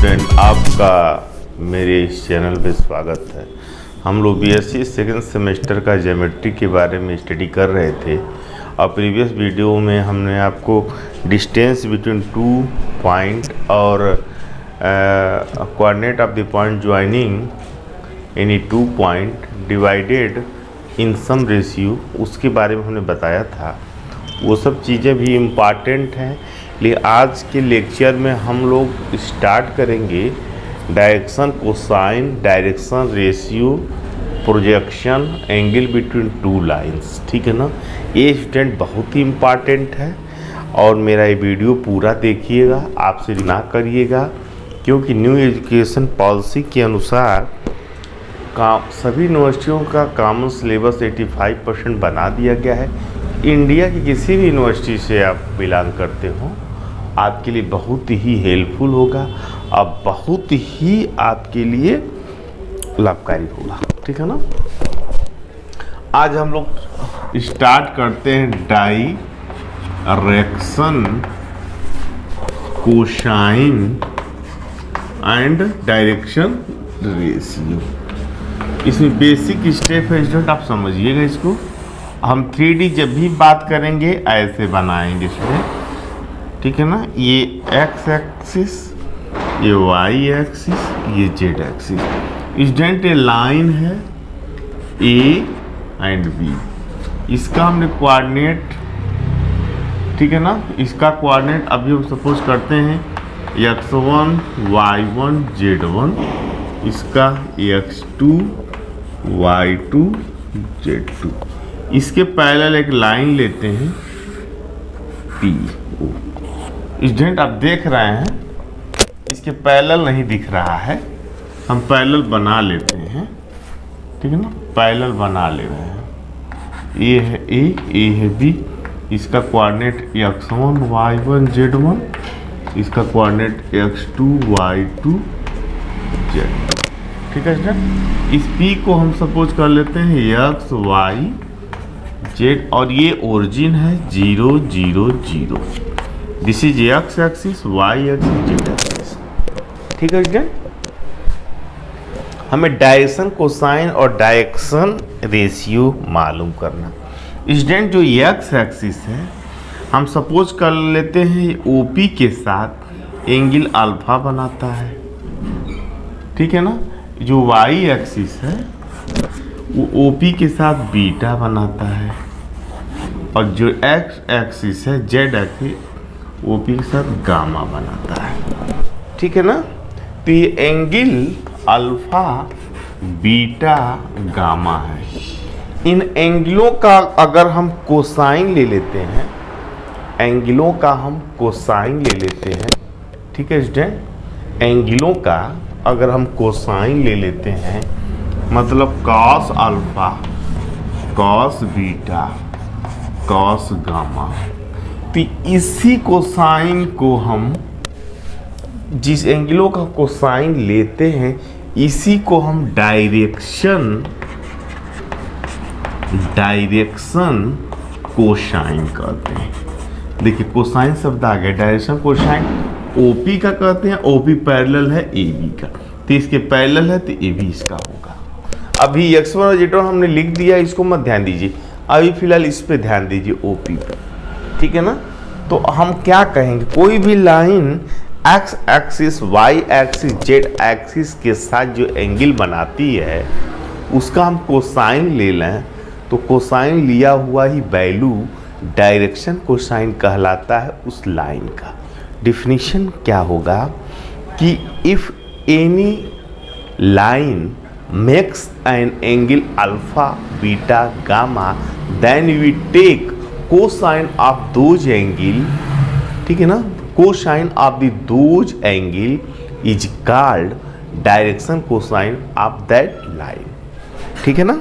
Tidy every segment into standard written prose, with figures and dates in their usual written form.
Student, आपका मेरे इस चैनल पे स्वागत है। हम लोग बीएससी सेकेंड सेमेस्टर का ज्योमेट्री के बारे में स्टडी कर रहे थे और प्रीवियस वीडियो में हमने आपको डिस्टेंस बिटवीन 2 पॉइंट और coordinate of the point joining any 2 point divided in some ratio उसके बारे में हमने बताया था। वो सब चीज़ें भी इम्पॉर्टेंट हैं, लेकिन आज के लेक्चर में हम लोग स्टार्ट करेंगे direction cosine, direction ratio, projection, angle between 2 lines. ठीक है ना। ये स्टूडेंट बहुत ही इम्पॉर्टेंट है और मेरा ये वीडियो पूरा देखिएगा, आपसे ना करिएगा, क्योंकि न्यू एजुकेशन पॉलिसी के अनुसार सभी यूनिवर्सिटियों का कॉमन सिलेबस 85% बना दिया गया है। इंडिया की किसी भी यूनिवर्सिटी से आप बिलोंग करते हो, आपके लिए बहुत ही हेल्पफुल होगा और बहुत ही आपके लिए लाभकारी होगा। ठीक है ना। आज हम लोग स्टार्ट करते हैं direction cosine and direction ratio. इसमें बेसिक स्टेप है स्टूडेंट, आप समझिएगा इसको। हम 3D जब भी बात करेंगे ऐसे बनाएंगे इसमें। ठीक है ना। ये एक्स एक्सिस, ये वाई एक्सिस, ये जेड एक्सिस। स्टूडेंट ये लाइन है ए एंड बी, इसका हमने कोऑर्डिनेट, ठीक है ना, इसका कोऑर्डिनेट अभी हम सपोज करते हैं x1 y1 z1, इसका x2 y2 z2। इसके पैरेलल एक लाइन लेते हैं पी ओ। स्टूडेंट आप देख रहे हैं इसके पैरेलल नहीं दिख रहा है, हम पैरेलल बना लेते हैं। ठीक है ना। पैरेलल बना ले रहे हैं। ए है ए है बी, इसका कोऑर्डिनेट x1 y1 z1, इसका कोऑर्डिनेट x2 y2 z2। ठीक है स्टूडेंट। इस P को हम सपोज कर लेते हैं x y z और ये ओरिजिन है 0 0 0। This is x axis, y axis, z axis. ठीक है स्टूडेंट। हमें डायरेक्शन कोसाइन और डायरेक्शन रेशियो मालूम करना। स्टूडेंट जो x एक्सिस है हम सपोज कर लेते हैं OP के साथ एंगल अल्फा बनाता है। ठीक है ना। जो y एक्सिस है वो OP के साथ बीटा बनाता है और जो x एक्सिस है z एक्सिस OP के साथ गामा बनाता है। ठीक है ना। तो ये एंगल अल्फा बीटा गामा है। इन एंगलों का अगर हम कोसाइन ले लेते हैं, एंगलों का हम कोसाइन ले लेते हैं। ठीक है स्टूडेंट। एंगलों का अगर हम कोसाइन ले लेते हैं, मतलब cos alpha, cos beta, cos gamma, तो इसी कोसाइन को हम, जिस एंगलों का कोसाइन लेते हैं इसी को हम डायरेक्शन कोसाइन कहते हैं। देखिए कोसाइन शब्द आ गया। डायरेक्शन कोसाइन OP का कहते हैं, OP पैरेलल है AB का, तो इसके पैरेलल है तो AB इसका होगा। अभी x1 और z1 हमने लिख दिया, इसको मत ध्यान दीजिए, अभी फिलहाल इस पे ध्यान दीजिए OP पे। ठीक है ना। तो हम क्या कहेंगे, कोई भी line x axis, y axis, z axis के साथ जो एंगल बनाती है उसका हम कोसाइन ले लें तो कोसाइन लिया हुआ ही वैल्यू डायरेक्शन कोसाइन कहलाता है उस लाइन का। डिफिनीशन क्या होगा कि if any line makes an angle alpha, beta, gamma, then we take cosine of those angle। ठीक है ना। cosine of the those angle is called direction cosine of that line। ठीक है ना।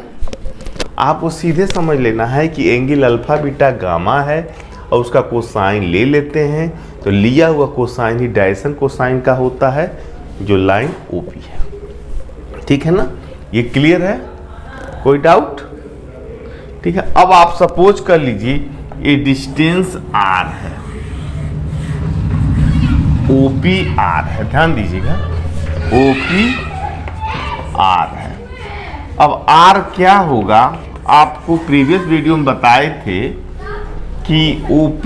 आपको सीधे समझ लेना है कि एंगल अल्फा बीटा गामा है और उसका कोसाइन ले लेते हैं, तो लिया हुआ कोसाइन ही डायरेक्शन कोसाइन का होता है जो लाइन OP है। ठीक है ना। ये क्लियर है, कोई डाउट? ठीक है। अब आप सपोज कर लीजिए ये डिस्टेंस R है, OP R है, ध्यान दीजिएगा OP R है। अब R क्या होगा, आपको प्रीवियस वीडियो में बताए थे कि OP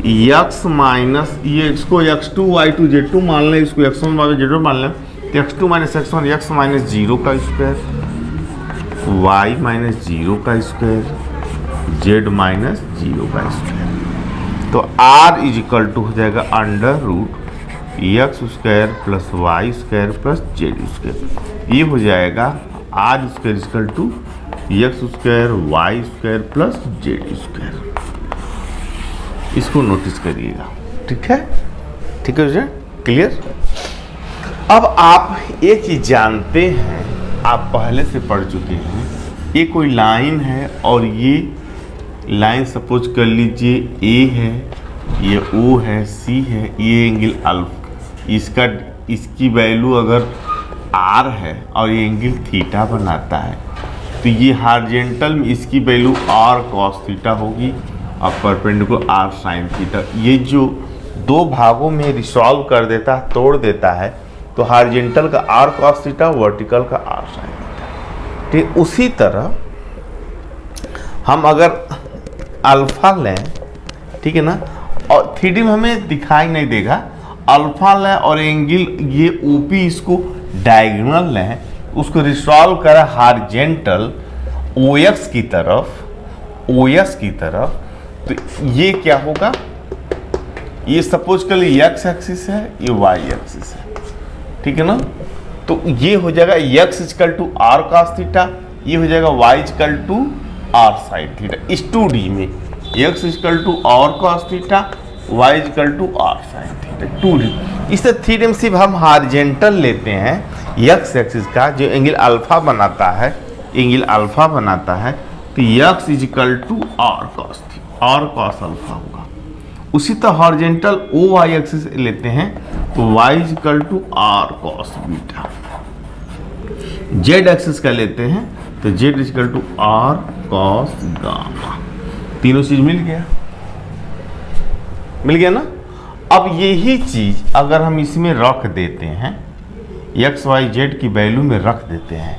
x माइनस ये इसको x2 y2 z2 मान लें, इसको x1 y2 z2 मान लें, तो x2 minus x1 x minus 0 का स्क्वायर, y माइनस 0 का स्क्वायर, z माइनस 0 का स्क्वायर। तो r इज इक्वल टू हो जाएगा under root x square plus y square plus z square. ये हो जाएगा r square is equal to x square y square plus z square. इसको notice करिएगा, ठीक है, ठीक है, क्लियर। अब आप एक चीज जानते हैं, आप पहले से पढ़ चुके हैं, ये कोई लाइन है और ये लाइन सपोज कर लीजिए ए है, ये ओ है, सी है, ये एंगल अल्फा, इसकी वैल्यू अगर आर है और ये एंगल थीटा बनाता है, तो ये हॉरिजॉन्टल में इसकी वैल्यू आर कॉस थीटा होगी और परपेंडिकुलर आर साइन थीटा। ये जो दो भागों में रिसॉल्व कर देता है, तोड़ देता है, तो हॉरिजॉन्टल का आर कॉस थीटा, वर्टिकल का आर साइन थीटा। ठीक, उसी तरह हम अगर अल्फा लें, ठीक है ना, और 3D में हमें दिखाई नहीं देगा, अल्फा लें और एंगल ये ओपी इसको डायगोनल लें, उसको रिसॉल्व करें हॉरिजॉन्टल ओएक्स की तरफ, ओएस की तरफ, तो ये क्या होगा, ये सपोज कर लीजिए एक्स एक्सिस है, ये वाई एक्सिस है, ठीक है ना, तो ये हो जाएगा x equal to are cos theta, ये हो जाएगा y equal to r sine theta. इस 2D में x equal to are cos theta, y equal to r sine theta, 2D। इस तरह 3D में सिर्फ हम हॉरिजॉन्टल लेते हैं एक्स एक्सिस का, जो एंगल अल्फा बनाता है, एंगल अल्फा बनाता है, तो x is equal to are cos theta, r cos alpha होगा। उसी तरह हॉरिजॉन्टल ओ वाई एक्सिस लेते हैं, तो y is equal to are cos beta. Z axis का लेते हैं, तो z is equal to are cos gamma. तीनों चीज मिल गया, मिल गया ना। अब यही चीज अगर हम इसमें रख देते हैं, एक्स वाई जेड की वैल्यू में रख देते हैं,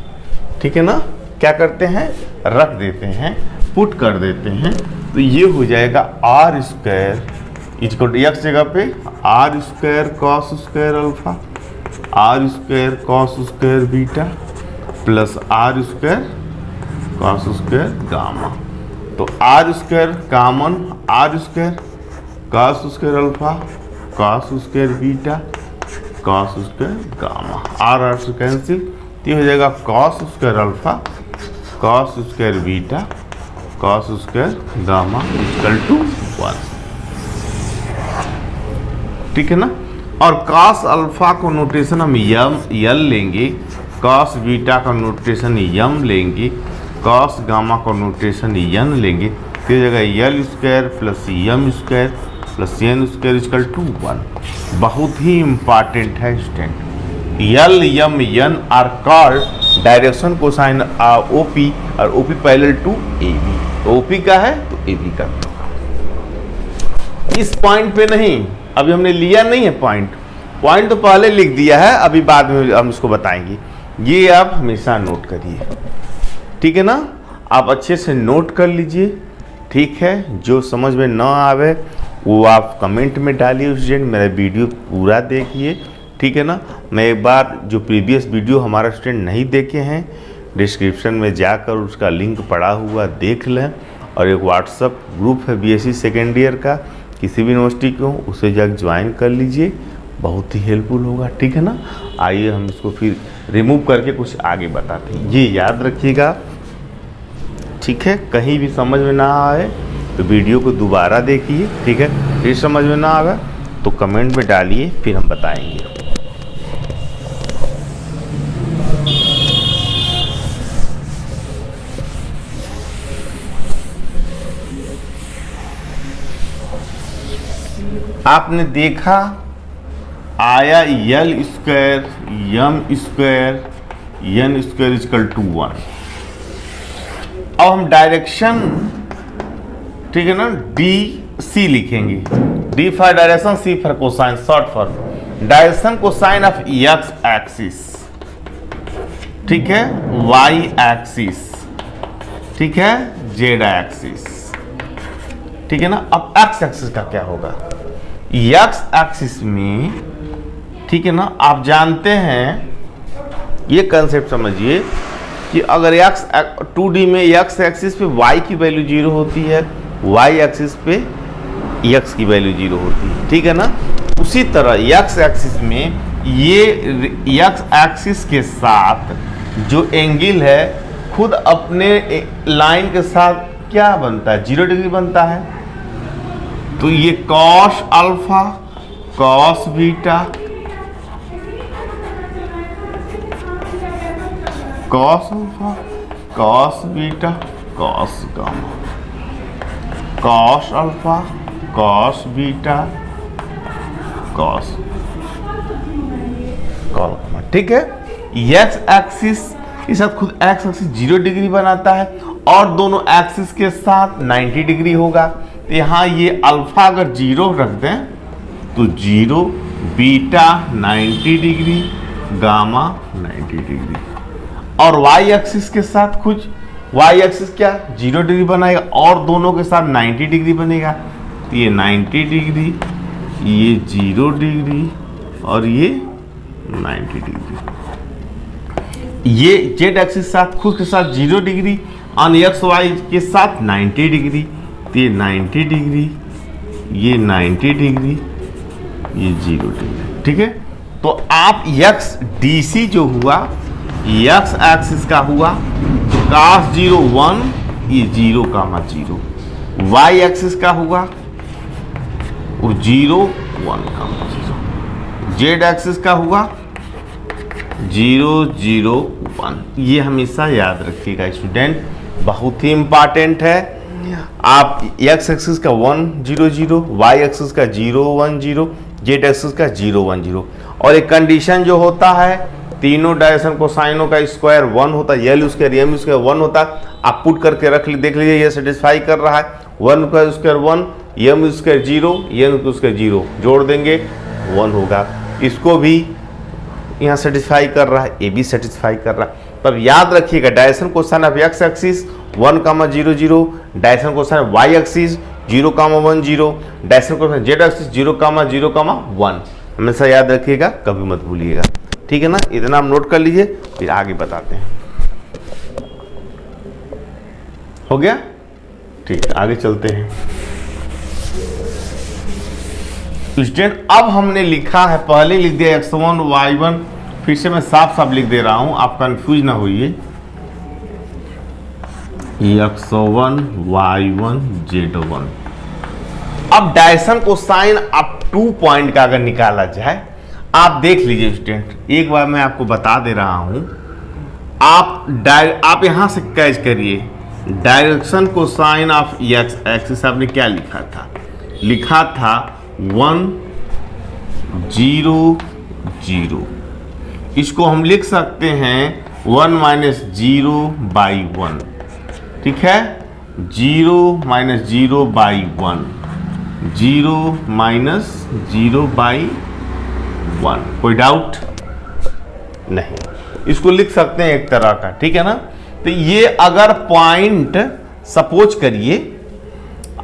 ठीक है ना, क्या करते हैं, रख देते हैं, पुट कर देते हैं, तो ये हो जाएगा R square equal to X जगह पे R square cos square alpha, R square cos square beta plus R square cos square gamma. तो R square common, R square cos square alpha, cos square beta, cos square gamma, R से cancel, तो ये हो जाएगा cos square alpha, cos square beta, cos square gamma equal to 1, ठीक है ना। और कॉस अल्फा को नोटेशन हम यम यल लेंगे, कॉस बीटा का नोटेशन यम लेंगे, कॉस गामा का नोटेशन यन लेंगे, फिर जगह L square plus M square plus N square equal to 1। बहुत ही इंपॉर्टेंट है student, L M N are called direction cosine OP, और OP parallel to AB, OP का है तो एबी का। इस पॉइंट पे नहीं, अभी हमने लिया नहीं है पॉइंट, पॉइंट तो पहले लिख दिया है, अभी बाद में हम इसको बताएंगे। ये आप हमेशा नोट करिए, ठीक है ना, आप अच्छे से नोट कर लीजिए, ठीक है। जो समझ में ना आवे वो आप कमेंट में डालिए स्टूडेंट, मेरा वीडियो पूरा देखिए, ठीक है ना। मैं एक बार जो प्रीवियस वीडियो हमारा स्टूडेंट नहीं देखे हैं, डिस्क्रिप्शन में जाकर उसका लिंक पड़ा हुआ देख लें, और एक व्हाट्सअप ग्रुप है बीएससी सेकेंड ईयर का, किसी भी यूनिवर्सिटी को, उसे जाकर ज्वाइन कर लीजिए, बहुत ही हेल्पफुल होगा, ठीक है ना। आइए हम इसको फिर रिमूव करके कुछ आगे बताते हैं, ये याद रखिएगा, ठीक है। कहीं भी समझ में ना आए तो वीडियो को दोबारा देखिए, ठीक है। फिर समझ में ना आएगा तो कमेंट में डालिए, फिर हम बताएंगे। आपने देखा आया l square m square n square equal to 1। अब हम डायरेक्शन, ठीक है ना, डी सी लिखेंगे, D for direction, C for cosine, short form direction cosine of x axis, ठीक है, वाई एक्सिस, ठीक है, जेड एक्सिस, ठीक है ना। अब एक्स एक्सिस का क्या होगा, एक्स एक्सिस में, ठीक है ना, आप जानते हैं ये कंसेप्ट समझिए कि अगर एक्स 2D में एक्स एक्सिस पे y की वैल्यू 0 होती है, y एक्सिस पे x की वैल्यू 0 होती है, ठीक है ना। उसी तरह x एक्सिस में ये x एक्सिस के साथ जो एंगल है खुद अपने लाइन के साथ क्या बनता है, 0 डिग्री बनता है। तो ये cos alpha, cos beta, cos alpha, cos beta, cos gamma, cos alpha, cos beta, cos gamma, ठीक है। एक्स एक्सिस के साथ खुद एक्स एक्सिस 0 डिग्री बनाता है और दोनों एक्सिस के साथ 90 डिग्री होगा। तो यहाँ ये अल्फा अगर 0 रख दें तो 0, बीटा 90 डिग्री, गामा 90 डिग्री, और वाई एक्सिस के साथ कुछ वाई एक्सिस क्या 0 डिग्री बनाएगा और दोनों के साथ 90 डिग्री बनेगा। तो ये 90 डिग्री, ये 0 डिग्री और ये 90 डिग्री। ये जेड एक्सिस साथ खुद के साथ 0 डिग्री और एक्स वाई के साथ 90 डिग्री। तो ये 90 डिग्री, ये 90 डिग्री, ये 0 डिग्री, ठीक है। तो आप एक्स डीसी जो हुआ एक्स एक्सिस का हुआ cos 0 1, ये 0 कामा 0, वाई एक्सिस का हुआ वो 0 1 कामा 0, जेड एक्सिस का हुआ 0 0 1। ये हमेशा याद रखिएगा स्टूडेंट, बहुत ही इंपॉर्टेंट है। आप एक्स एक्सिस का 1 0 0, वाई एक्सिस का 0 1 0, जेड एक्सिस का 0 1 0, और एक कंडीशन जो होता है तीनों डायरेक्शन कोसाइनों का स्क्वायर 1 होता है, एल स्क्वायर एम स्क्वायर 1 होता है। आप पुट करके रख ली, देख लीजिए ये सेटिस्फाई कर रहा है। 1 का स्क्वायर 1, एम स्क्वायर 0, एन का स्क्वायर 0, जोड़ देंगे 1 होगा। इसको भी यहाँ सेटिस्फाई कर रहा है, ये भी सेटिस्फाई कर रहा है। तब याद रखिएगा direction cosine of x axis 1 comma 0 0, direction cosine y axis 0 comma 1 0, direction cosine z axis 0 comma 0 comma 1। हमेशा याद रखिएगा, कभी मत भूलिएगा, ठीक है ना। इतना आप नोट कर लीजिए, फिर आगे बताते हैं। हो गया, ठीक है, आगे चलते हैं। स्टूडेंट अब हमने लिखा है, पहले लिख दिया x1 y1, फिर से मैं साफ साफ लिख दे रहा हूं, आप कंफ्यूज ना होइए। x1 y1 z1। अब डायरेक्शन कोसाइन अब 2 पॉइंट का अगर निकाला जाए, आप देख लीजिए स्टूडेंट, एक बार मैं आपको बता दे रहा हूं। आप यहां से कैच करिए, direction cosine of x axis आपने क्या लिखा था, लिखा था 1 0 0। इसको हम लिख सकते हैं 1 माइनस 0 बाई 1, ठीक है, 0 माइनस 0 बाई 1, 0 माइनस 0 बाई 1। कोई डाउट नहीं, इसको लिख सकते हैं एक तरह का, ठीक है ना। तो ये अगर पॉइंट सपोज करिए,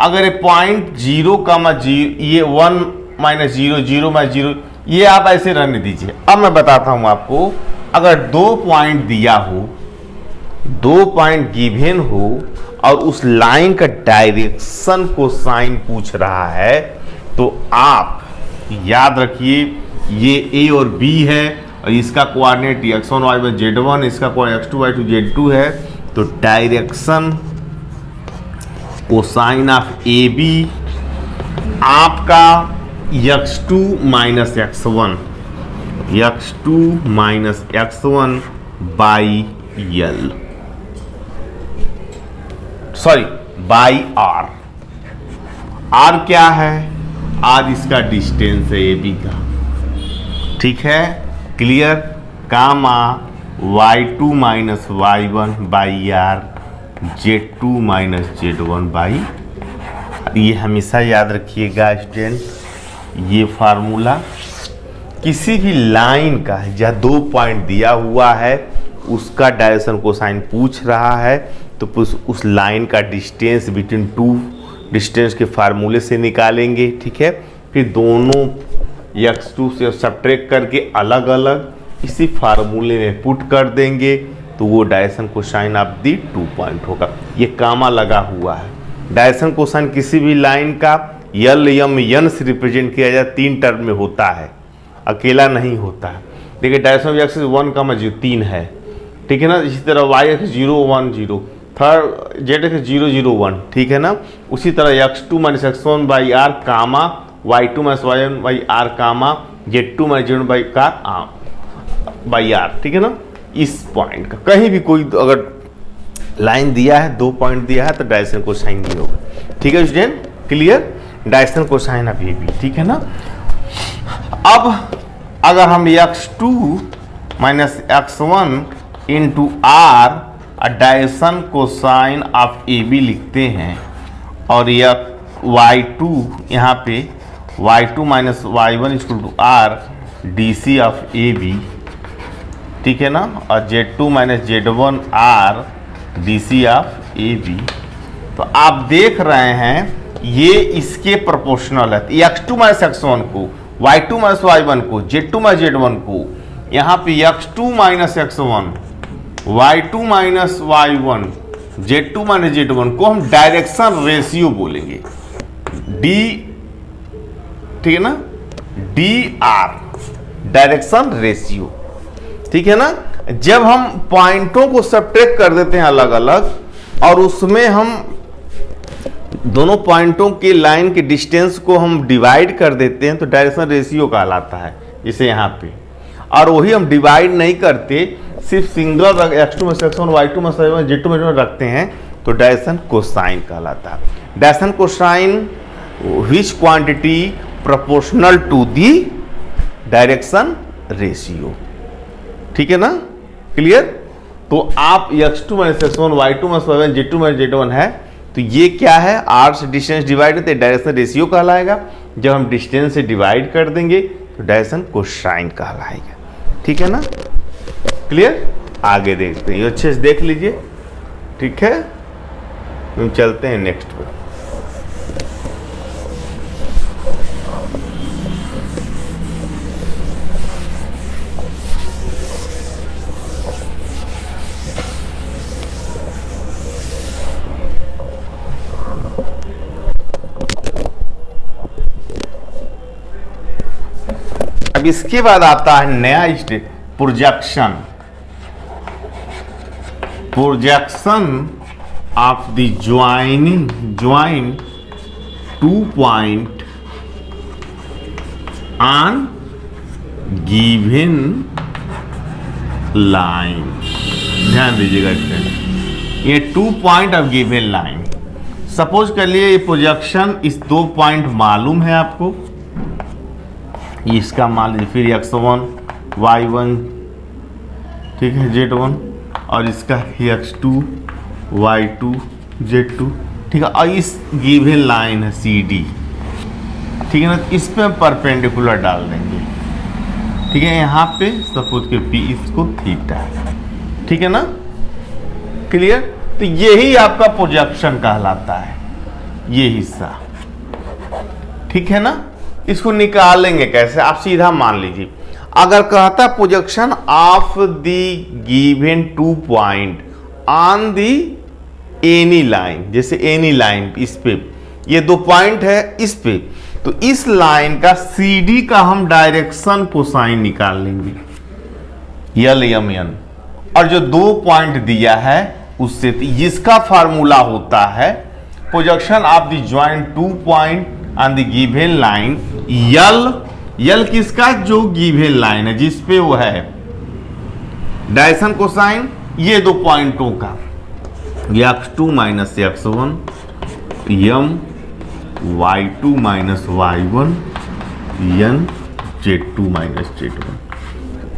अगर ये पॉइंट 0 कामा 0, ये 1 माइनस 0 0 माइनस 0, ये आप ऐसे रहने दीजिए। अब मैं बताता हूं आपको, अगर 2 पॉइंट दिया हो, 2 पॉइंट गिवन हो और उस लाइन का डायरेक्शन को साइन पूछ रहा है, तो आप याद रखिए ये A और B है और इसका कोऑर्डिनेट x1 y1 z1, इसका कोऑर्डिनेट x2 y2 z2 है। तो डायरेक्शन कोसाइन ऑफ AB आपका x2 minus x1, x2 minus x1 by L, sorry by R। R क्या है, R इसका डिस्टेंस है AB का, ठीक है, clear. Comma y2 minus y1 by R, z2 minus z1 by ये हमेशा याद रखिएगा स्टूडेंट, ये फार्मूला किसी भी लाइन का जहाँ 2 पॉइंट दिया हुआ है उसका डायरेक्शन कोसाइन पूछ रहा है तो उस लाइन का डिस्टेंस बिटवीन टू डिस्टेंस के फार्मूले से निकालेंगे, ठीक है। फिर दोनों x2 से सब्ट्रैक्ट करके अलग अलग इसी फार्मूले में पुट कर देंगे तो वो direction cosine of the 2 point होगा। ये कामा लगा हुआ है। डायरेक्शन कोसाइन किसी भी लाइन का यल यम यन से रिप्रेजेंट किया जाए 3 टर्म में होता है, अकेला नहीं होता है। देखिए डायरेक्शन एक्सिस 1, 3 है, ठीक है ना। इसी तरह y x 0, 1, 0, third z x 0, 0, 1, ठीक है ना। उसी तरह x2 - x1 by r comma y2 - y1 by r comma z2 - z1 by r, ठीक है ना। इस पॉइंट का कहीं भी कोई अगर लाइन दिया है 2 पॉइंट दिया है तो डायरेक्शन कोसाइन भी होगा, ठीक है student. Clear, direction cosine of A B, ठीक है ना। अब अगर हम x2 - x1 into r direction cosine of A B लिखते हैं और यह y2 यहाँ पे y2 - y1 equal to r D C of A B, ठीक है ना। और z2 - z1 r D C of A B. तो आप देख रहे हैं ये इसके प्रोपोर्शनल है। x2 - x1 को, y2 - y1 को, z2 - z1 को, यहाँ पे x2 - x1, y2 - y1, z2 - z1 को हम डायरेक्शन रेशियो बोलेंगे, d, ठीक है ना, dr डायरेक्शन रेशियो, ठीक है ना। जब हम पॉइंटों को सब्ट्रैक्ट कर देते हैं अलग अलग और उसमें हम दोनों पॉइंटों के लाइन के डिस्टेंस को हम डिवाइड कर देते हैं तो डायरेक्शन रेशियो कहलाता है, जैसे यहाँ पे। और वही हम डिवाइड नहीं करते, सिर्फ single x2 - x1, y2 - y1, z2 - z1 रखते हैं तो डायरेक्शन कोसाइन कहलाता है। Direction cosine which quantity proportional to the direction ratio, ठीक है ना। क्लियर। तो आप x2 - x1, y2 - y1, z2 - z1 है तो ये क्या है, r से डिस्टेंस डिवाइड होते डायरेक्शन रेशियो कहलाएगा। जब हम डिस्टेंस से डिवाइड कर देंगे तो डायरेक्शन कोसाइन कहलाएगा, ठीक है ना। क्लियर। आगे देखते हैं, अच्छे से देख लीजिए, ठीक है। हम चलते हैं नेक्स्ट पर। अब इसके बाद आता है नया step, projection. Projection of the join 2 point on given line. ध्यान दीजिएगा स्टूडेंट, ये 2 point of given line. Suppose कर लिए ये प्रोजेक्शन, इस 2 पॉइंट मालूम है आपको, इसका मान लीजिए, फिर x1 y1, ठीक है, z1, और इसका x2 y2 z2, ठीक है। और इस गिवन लाइन है CD, ठीक है ना। इस पे हम परपेंडिकुलर डाल देंगे, ठीक है। यहाँ पे सपोज के P, इसको थीटा, ठीक है ना। क्लियर। तो यही आपका प्रोजेक्शन कहलाता है, ये हिस्सा, ठीक है ना। इसको निकालेंगे कैसे, आप सीधा मान लीजिए, अगर कहता projection of the given 2 point on the any line, जैसे एनी लाइन, इस पे ये 2 पॉइंट है इस पे, तो इस लाइन का CD का हम डायरेक्शन कोसाइन निकाल लेंगे, यल यम यन। और जो 2 पॉइंट दिया है उससे, जिसका फार्मूला होता है projection of the joint 2 point on the given line, L किसका, जो गिवन लाइन है जिस पे वो है, डायरेक्शन कोसाइन ये 2 पॉइंटों का, x2 - x1 यम y2 - y1 यन z2 - z1।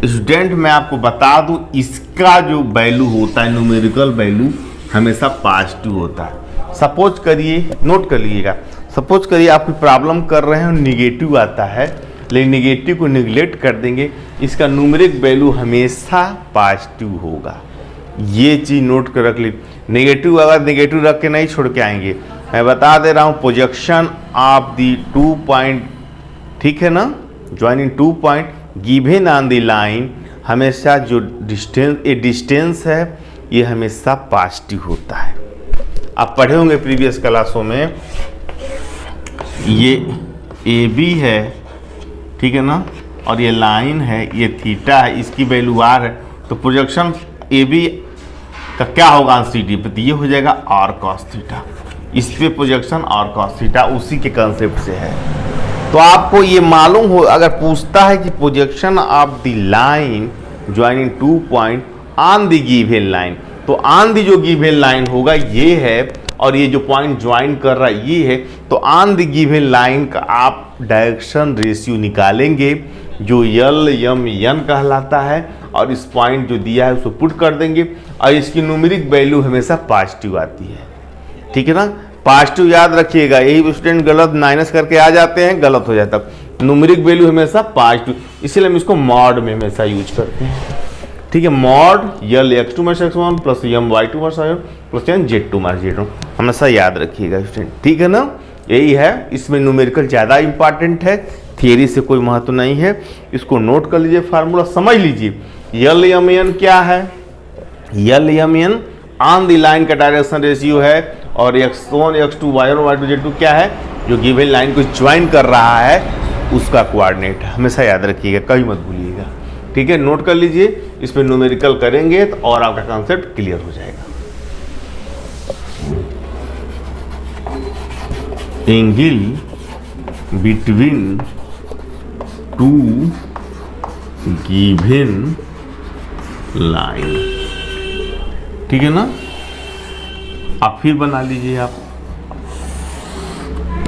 स्टूडेंट मैं आपको बता दूं, इसका जो वैल्यू होता है, न्यूमेरिकल वैल्यू हमेशा पॉजिटिव होता है। सपोज करिए, नोट कर लीजिएगा, सपोज करिए आपकी प्रॉब्लम कर रहे हैं निगेटिव आता है, लेकिन निगेटिव को निगलेक्ट कर देंगे, इसका न्यूमेरिक वैल्यू हमेशा पॉजिटिव होगा। ये चीज़ नोट कर रख ली। नेगेटिव अगर नेगेटिव रख के नहीं छोड़ के आएंगे, मैं बता दे रहा हूँ प्रोजेक्शन ऑफ दी 2 पॉइंट, ठीक है ना, joining 2 point given on the line, हमेशा जो डिस्टेंस है ये हमेशा पॉजिटिव होता है। आप पढ़े होंगे प्रीवियस क्लासों में, ये ए बी है, ठीक है ना, और ये लाइन है, ये थीटा है, इसकी वैल्यू आर है, तो प्रोजेक्शन ए बी का क्या होगा ऑन सी डी पे, तो ये हो जाएगा आर कॉस थीटा। इस पे प्रोजेक्शन आर कॉस थीटा उसी के कंसेप्ट से है। तो आपको ये मालूम हो, अगर पूछता है कि projection of the line joining 2 point on the given line, तो ऑन द जो गिवन लाइन होगा ये है, और ये जो पॉइंट ज्वाइन कर रहा है ये है, तो ऑन द गिवन लाइन का आप डायरेक्शन रेशियो निकालेंगे जो यल यम एन कहलाता है, और इस पॉइंट जो दिया है उसको पुट कर देंगे, और इसकी न्यूमेरिक वैल्यू हमेशा पॉजिटिव आती है, ठीक है ना। पॉजिटिव याद रखिएगा, यही स्टूडेंट गलत माइनस करके आ जाते हैं, गलत हो जाता है। न्यूमेरिक वैल्यू हमेशा पॉजिटिव, इसलिए हम इसको मॉड में हमेशा यूज करते हैं, ठीक है। Mod l x2 minus x1 plus m y2 minus y1 plus n z2 minus z1, हमेशा याद रखिएगा स्टूडेंट, ठीक है ना। यही है, इसमें न्यूमेरिकल ज़्यादा इंपॉर्टेंट है, थियरी से कोई महत्व नहीं है। इसको नोट कर लीजिए, फार्मूला समझ लीजिए। यल यम एन क्या है, L Yama N on the line का डायरेक्शन रेशियो है, और x1 x2 y1 y2 z2 क्या है, जो गिवन लाइन को ज्वाइन कर रहा है उसका कोऑर्डिनेट, हमेशा याद रखिएगा, कभी मत भूलिएगा, ठीक है। नोट कर लीजिए, इस पर न्यूमेरिकल करेंगे तो और आपका कॉन्सेप्ट क्लियर हो जाएगा। एंगल बिटवीन 2 गिवन लाइन, ठीक है ना। आप फिर बना लीजिए, आप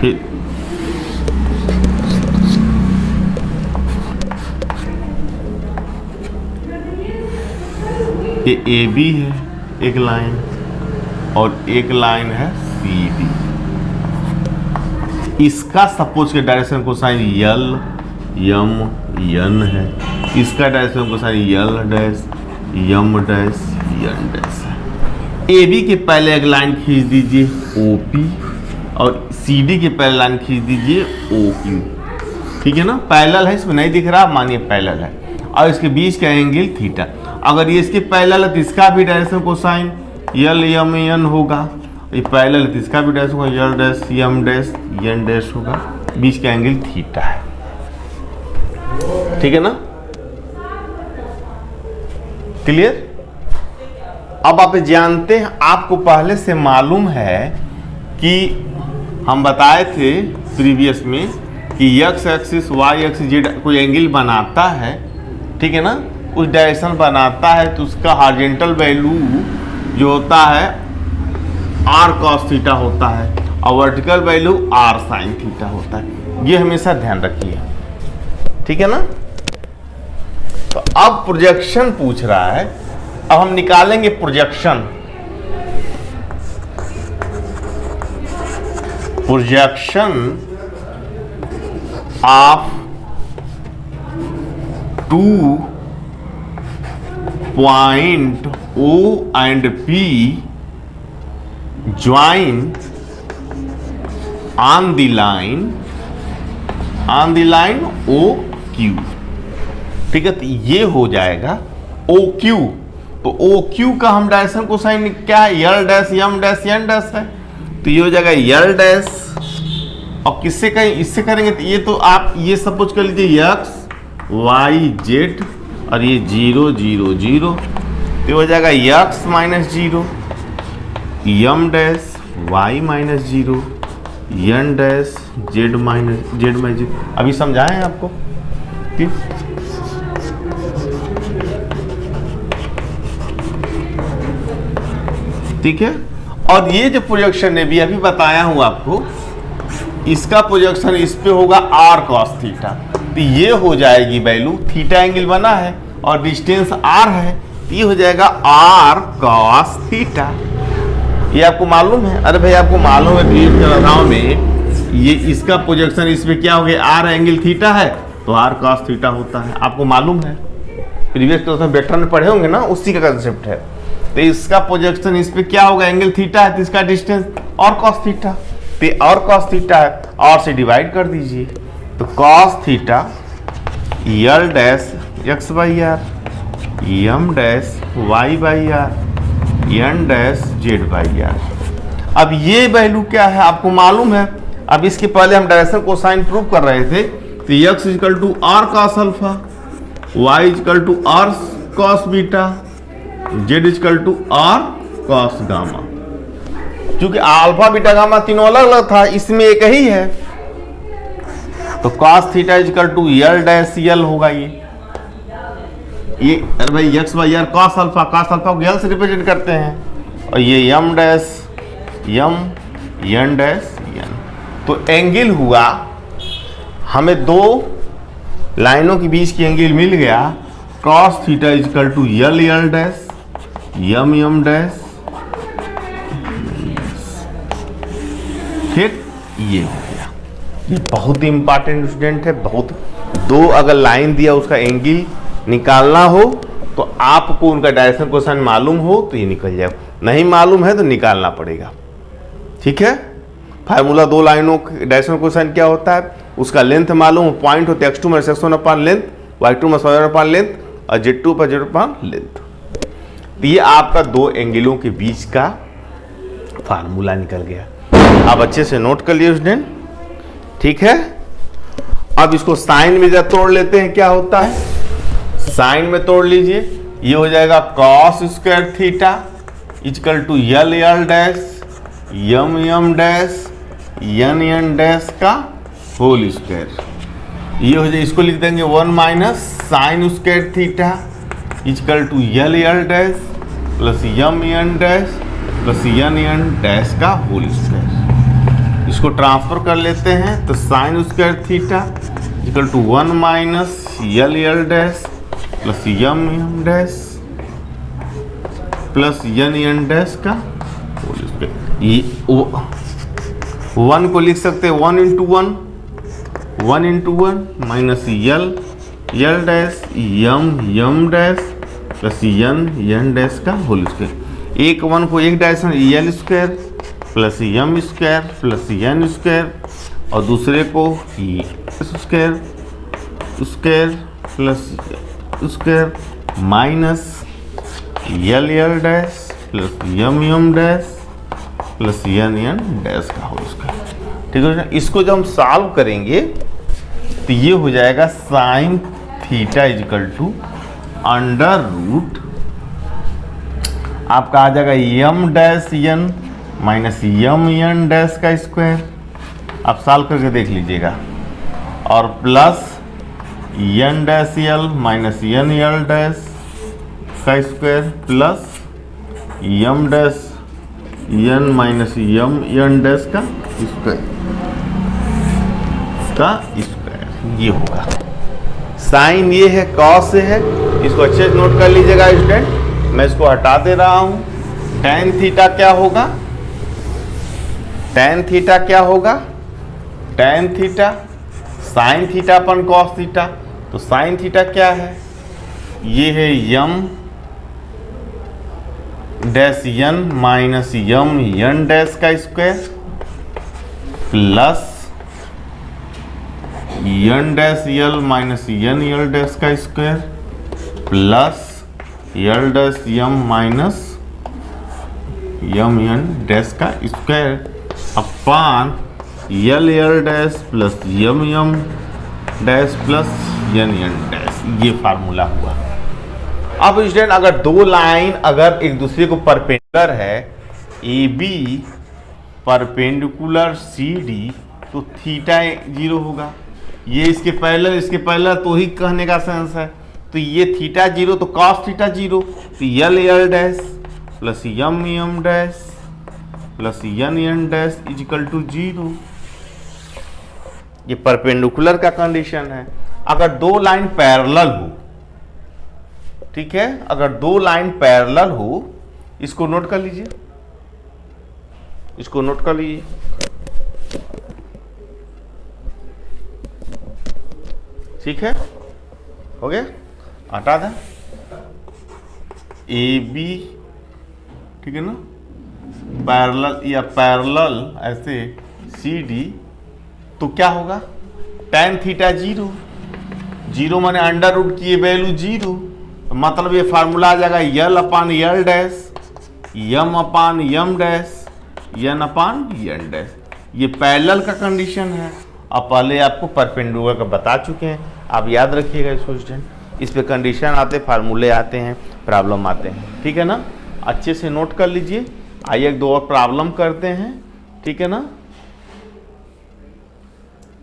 फिर ये ए बी है एक लाइन, और एक लाइन है सी डी। इसका सपोज के डायरेक्शन कोसाइन यल यम एन है, इसका डायरेक्शन कोसाइन यल डैश यम डैश एन डैश है। ए बी के पहले एक लाइन खींच दीजिए ओ पी, और सी डी के पहले लाइन खींच दीजिए ओ क्यू, ठीक है ना। पैरेलल है, इसमें नहीं दिख रहा, मानिए पैरेलल है, और इसके बीच का एंगल थीटा। अगर ये इसके पैरेलल है तो इसका भी direction cosine l M N होगा, ये पैरेलल है तो इसका भी डायरेक्शन होगा यल डैश यम डैश एन डैश होगा, बीच का एंगल थीटा है, ठीक है ना। क्लियर। अब आप जानते हैं, आपको पहले से मालूम है कि हम बताए थे प्रीवियस में कि x axis y axis z कोई एंगल बनाता है, ठीक है ना, उस डायरेक्शन बनाता है, तो उसका हॉरिजॉन्टल वैल्यू जो होता है r cos थीटा होता है, और vertical value r sin theta होता है। ये हमेशा ध्यान रखिए, ठीक है ना। तो अब प्रोजेक्शन पूछ रहा है, अब हम निकालेंगे projection of 2 point O and P join on the line O Q, ठीक है। तो ये हो जाएगा O Q, तो O Q का हम डायरेक्शन कोसाइन क्या है, यल डैश यम डैश एन डैश है, तो ये हो जाएगा यल डैश, और किससे करें, इससे करेंगे तो ये तो आप ये सपोज कर लीजिए x y z, और ये 0 0 0, तो हो जाएगा x minus 0 M dash y minus 0 N dash z minus z। अभी समझाएं आपको, ठीक है। और ये जो प्रोजेक्शन है भी अभी बताया हूं आपको, इसका प्रोजेक्शन इस पे होगा r cos थीटा, तो ये हो जाएगी वैल्यू, थीटा एंगल बना है और डिस्टेंस r है, तो ये हो जाएगा r cos थीटा। ये आपको मालूम है? अरे भाई आपको मालूम है, बीएड के राउंड में ये इसका प्रोजेक्शन इस पे क्या हो गया, आर एंगल थीटा है तो आर कॉस थीटा होता है, आपको मालूम है, प्रीवियस क्लास में वेक्टर में पढ़े होंगे ना, उसी का कंसेप्ट है। तो इसका प्रोजेक्शन इस पे क्या होगा, एंगल थीटा है तो इसका डिस्टेंस और कॉस थीटा, तो और कॉस थीटा है, और से डिवाइड कर दीजिए, तो cos theta L dash X by R, M dash Y by R, N dash Z by R. अब ये वैल्यू क्या है आपको मालूम है। अब इसके पहले हम डायरेक्शन कोसाइन प्रूव कर रहे थे, तो X equal to are cos alpha, Y equal to are cos beta, Z equal to are cos gamma. क्योंकि अल्फा बीटा गामा तीनों अलग अलग था, इसमें एक ही है, तो cos theta equal to L dash L होगा। ये अरे भाई X by R cos alpha को यल से रिप्रेजेंट करते हैं, और ये M dash M N dash N. तो एंगल हुआ, हमें दो लाइनों के बीच की एंगल मिल गया, cos theta equal to L L dash M M dash, ठीक, ये हो गया। ये बहुत ही इंपॉर्टेंट स्टूडेंट है, बहुत। दो अगर लाइन दिया उसका एंगल निकालना हो तो आपको उनका डायरेक्शन क्वेश्चन मालूम हो तो ये निकल जाए, नहीं मालूम है तो निकालना पड़ेगा, ठीक है। फार्मूला दो लाइनों डायरेक्शन क्वेश्चन क्या होता है, उसका लेंथ मालूम, पॉइंट होते x2 माइनस x1 अपान लेंथ, y2 माइनस y1 अपान लेंथ, और z2 पर z अपान लेंथ। तो ये आपका दो एंगलों के बीच का फार्मूला निकल गया। आप अच्छे से नोट कर लिए स्टूडेंट, ठीक है। अब इसको साइन में जब तोड़ लेते हैं क्या होता है, साइन में तोड़ लीजिए, ये हो जाएगा cos square theta equal to L L dash M M dash N N dash का होल स्क्वायर। ये हो जाए, इसको लिख देंगे 1 minus sine square theta equal to L L dash plus M N dash plus N N dash का whole square. इसको transfer कर लेते हैं, तो sine square theta equal to 1 minus L L dash plus M M dash plus N N dash का whole square. ये 1 को लिख सकते हैं 1 into one minus L dash यम डैश प्लस एन डैश का होल स्क्वायर। एक 1 को एक direction L square plus M square plus N square, और दूसरे को square square plus square minus L dash plus M dash plus N dash का whole square, ठीक है। इसको जब हम सॉल्व करेंगे तो ये हो जाएगा sine theta equal to under root, आपका आ जाएगा M dash N minus M N dash का स्क्वायर, आप सॉल्व करके देख लीजिएगा, और plus N dash L minus N L dash का square plus M dash N minus M N dash का स्क्वायर ये होगा। साइन ये है, कॉस से है, इसको अच्छे से नोट कर लीजिएगा स्टूडेंट। मैं इसको हटा दे रहा हूं। टेन थीटा क्या होगा, टेन थीटा क्या होगा, tan theta sine theta upon cos theta, तो साइन थीटा क्या है, ये है M dash N minus M N dash का square plus N dash L minus N L dash का square plus L dash M minus M N dash का square upon L L dash plus M dash plus N dash. ये formula हुआ। अब student अगर दो line अगर एक दूसरे को परपेंडिकुलर है, A B perpendicular C D, तो थीटा 0 होगा। ये इसके पैरेलल तो ही कहने का सेंस है। तो ये थीटा 0 तो कॉस थीटा 0, तो L L dash plus M dash plus N dash equal to 0। ये परपेंडिकुलर का कंडीशन है। अगर दो लाइन पैरेलल हो, ठीक है, अगर दो लाइन पैरेलल हो, इसको नोट कर लीजिए, इसको नोट कर लीजिए। ठीक है, हो गया, हटा दें ए बी, ठीक है ना, पैरेलल या पैरेलल ऐसे सी डी, तो क्या होगा, tan थीटा 0, 0 माने अंडर रूट की ये वैल्यू 0, मतलब ये फार्मूला आ जाएगा यल अपान यल डैश, यम अपान यम डैश, यन अपान यन डैश। ये पैरेलल का कंडीशन है। अब पहले आपको परपेंडिकुलर का बता चुके हैं, आप याद रखिएगा इसको स्टूडेंट। इस पे कंडीशन आते, फार्मूले आते हैं, प्रॉब्लम आते हैं, ठीक है ना, अच्छे से नोट कर लीजिए। आइए एक दो और प्रॉब्लम करते हैं, ठीक है ना,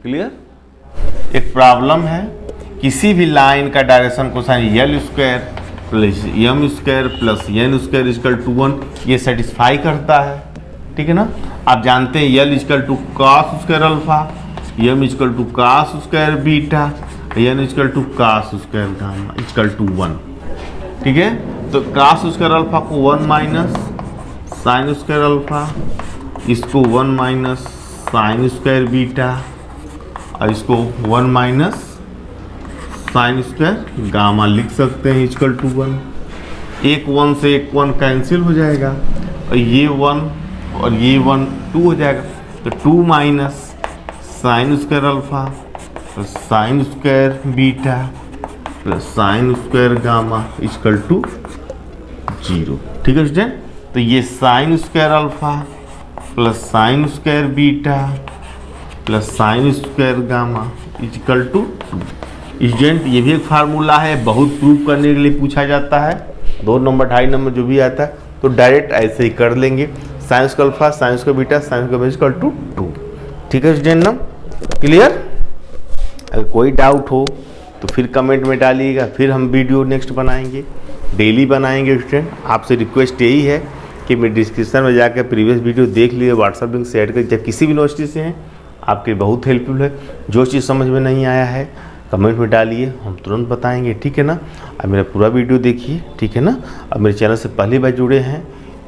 क्लियर। एक प्रॉब्लम है, किसी भी लाइन का direction cosine L square plus M square plus N square equal to 1, ये सेटिस्फाई करता है, ठीक है ना। आप जानते हैं L equal to cos square alpha, M equal to cos square beta, N equal to cos square gamma equal to 1, ठीक है। तो कॉस स्क्वायर अल्फा को 1 माइनस साइन स्क्वायर अल्फा, इसको 1 माइनस साइन स्क्वायर बीटा, और इसको 1 minus sine square gamma लिख सकते हैं इक्वल टू 1। एक 1 से एक 1 कैंसिल हो जाएगा, और ये 1 और ये 1 2 हो जाएगा, तो 2 minus sine square alpha plus sine square beta plus sine square gamma equal to 0, ठीक है स्टूडेंट। तो ये sine square alpha plus sine square beta plus sine square gamma equal to 2। Student ये भी एक फार्मूला है, बहुत प्रूफ करने के लिए पूछा जाता है, 2 नंबर 2.5 नंबर जो भी आता है, तो डायरेक्ट ऐसे ही कर लेंगे, sine square alpha sine square beta sine square equal to 2, ठीक है स्टूडेंट ना, क्लियर। अगर कोई डाउट हो तो फिर कमेंट में डालिएगा, फिर हम वीडियो नेक्स्ट बनाएंगे, डेली बनाएंगे स्टूडेंट। आपसे रिक्वेस्ट यही है कि मेरे डिस्क्रिप्शन में जाकर प्रीवियस वीडियो देख लीजिए, व्हाट्सएप लिंक शेयर कर, जब किसी भी यूनिवर्सिटी से हैं आपके बहुत हेल्पफुल है। जो चीज़ समझ में नहीं आया है कमेंट में डालिए, हम तुरंत बताएंगे, ठीक है ना। अब मेरा पूरा वीडियो देखिए, ठीक है ना। अब मेरे चैनल से पहली बार जुड़े हैं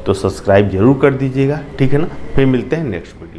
तो सब्सक्राइब जरूर कर दीजिएगा, ठीक है ना। फिर मिलते हैं नेक्स्ट वीडियो।